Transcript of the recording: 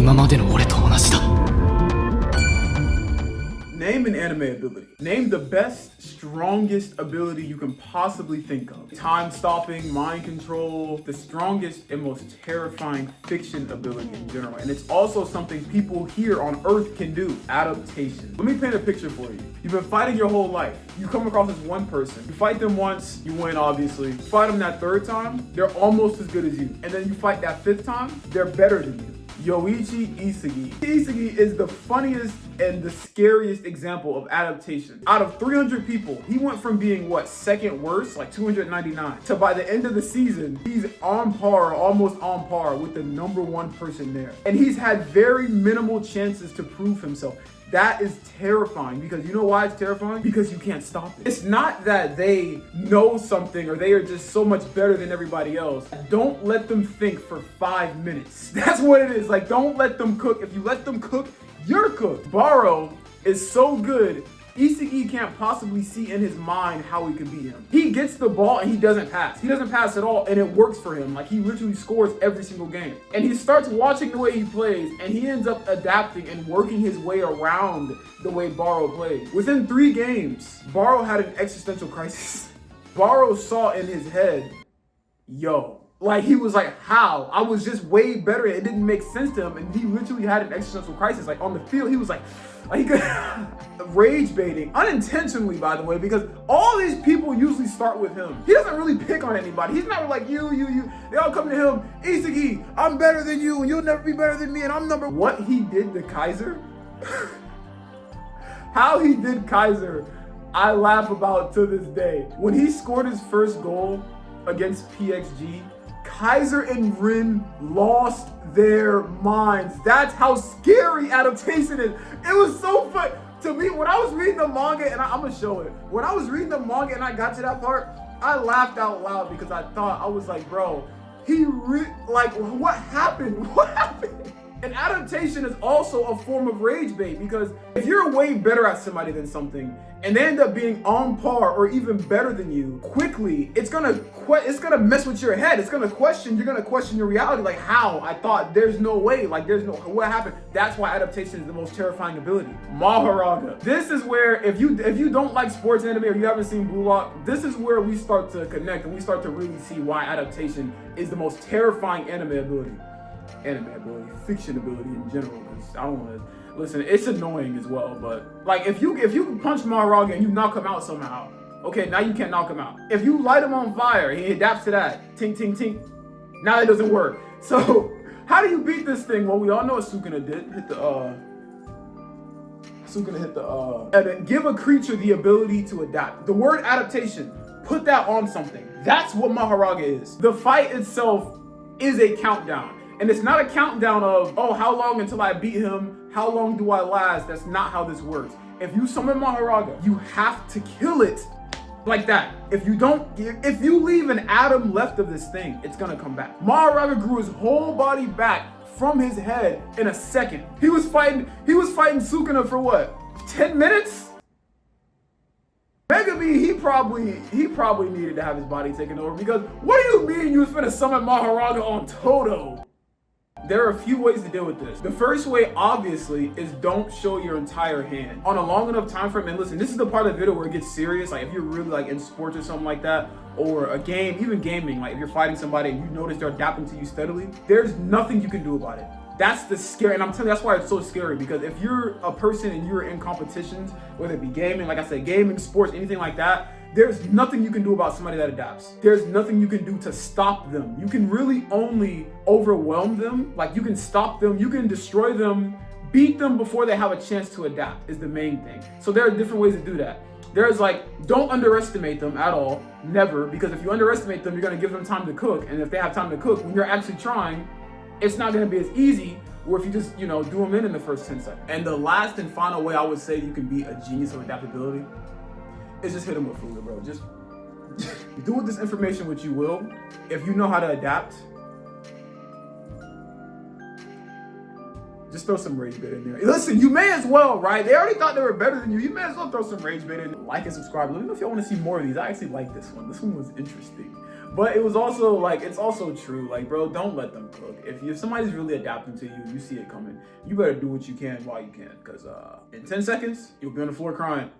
今までの俺と同じだ。 Name an anime ability. Name the best, strongest ability you can possibly think of. Time stopping, mind control, the strongest and most terrifying fiction ability in general. And it's also something people here on Earth can do. Adaptation. Let me paint a picture for you. You've been fighting your whole life. You come across this one person. You fight them once, you win obviously. You fight them that third time, they're almost as good as you. And then you fight that fifth time, they're better than you. Yoichi Isagi. Isagi is the funniest and the scariest example of adaptation. Out of 300 people, he went from being second worst, like 299, to by the end of the season, he's on par, almost on par with the number one person there. And he's had very minimal chances to prove himself. That is terrifying, because you know why it's terrifying? Because you can't stop it. It's not that they know something or they are just so much better than everybody else. Don't let them think for 5 minutes. That's what it is. Like, don't let them cook. If you let them cook, you're cooked. Baro is so good, Isagi can't possibly see in his mind how he could beat him. He gets the ball and he doesn't pass. He doesn't pass at all, and it works for him. Like, he literally scores every single game. And he starts watching the way he plays, and he ends up adapting and working his way around the way Baro plays. Within 3 games, Baro had an existential crisis. Baro saw in his head, yo, like, he was like, how? I was just way better. It didn't make sense to him. And he literally had an existential crisis. Like, on the field, he was like he could rage baiting, unintentionally, by the way, because all these people usually start with him. He doesn't really pick on anybody. He's not like you. They all come to him, Isagi, I'm better than you, and you'll never be better than me, and I'm number. What he did to Kaiser, how he did Kaiser, I laugh about to this day. When he scored his first goal against PXG, Kaiser and Rin lost their minds. That's how scary adaptation is. It was so fun. To me, when I was reading the manga, and I'm gonna show it. When I was reading the manga and I got to that part, I laughed out loud because I was like, bro, what happened? What happened? And adaptation is also a form of rage bait, because if you're way better at somebody than something and they end up being on par or even better than you quickly, it's gonna mess with your head. You're gonna question your reality. Like, how? I thought there's no way. Like, what happened? That's why adaptation is the most terrifying ability. Mahoraga. This is where, if you don't like sports anime or you haven't seen Blue Lock, this is where we start to connect and we start to really see why adaptation is the most terrifying fiction ability in general. Because I don't want to listen, it's annoying as well, but like, if you can punch Mahoraga and you knock him out somehow, okay, now you can't knock him out. If you light him on fire, he adapts to that. Tink, tink, tink. Now it doesn't work. So how do you beat this thing? Well, we all know what Sukuna did. And give a creature the ability to adapt. The word adaptation, put that on something. That's what Mahoraga is. The fight itself is a countdown. And it's not a countdown of, oh, how long until I beat him? How long do I last? That's not how this works. If you summon Mahoraga, you have to kill it like that. If you leave an atom left of this thing, it's gonna come back. Mahoraga grew his whole body back from his head in a second. He was fighting Sukuna for what? 10 minutes? Mega B, he probably needed to have his body taken over, because what do you mean you was finna summon Mahoraga on Toto? There are a few ways to deal with this. The first way, obviously, is don't show your entire hand on a long enough time frame. And listen, this is the part of the video where it gets serious. Like, if you're really like in sports or something like that, or a game, even gaming, like if you're fighting somebody and you notice they're adapting to you steadily, there's nothing you can do about it. That's the scary, and I'm telling you, that's why it's so scary, because if you're a person and you're in competitions, whether it be gaming, like I said, gaming, sports, anything like that, there's nothing you can do about somebody that adapts. There's nothing you can do to stop them. You can really only overwhelm them. Like, you can stop them, you can destroy them, beat them before they have a chance to adapt is the main thing. So there are different ways to do that. There's like, don't underestimate them at all, never, because if you underestimate them, you're gonna give them time to cook, and if they have time to cook, when you're actually trying, it's not gonna be as easy, or if you just, do them in the first 10 seconds. And the last and final way I would say you can be a genius of adaptability is just hit them with food, bro. Just do with this information what you will. If you know how to adapt, just throw some rage bait in there. Listen, you may as well, right? They already thought they were better than you. You may as well throw some rage bait in. Like and subscribe. Let me know if y'all want to see more of these. I actually like this one. This one was interesting. But it was also like, it's also true. Like, bro, don't let them cook. If somebody's really adapting to you, you see it coming, you better do what you can while you can. Because in 10 seconds, you'll be on the floor crying.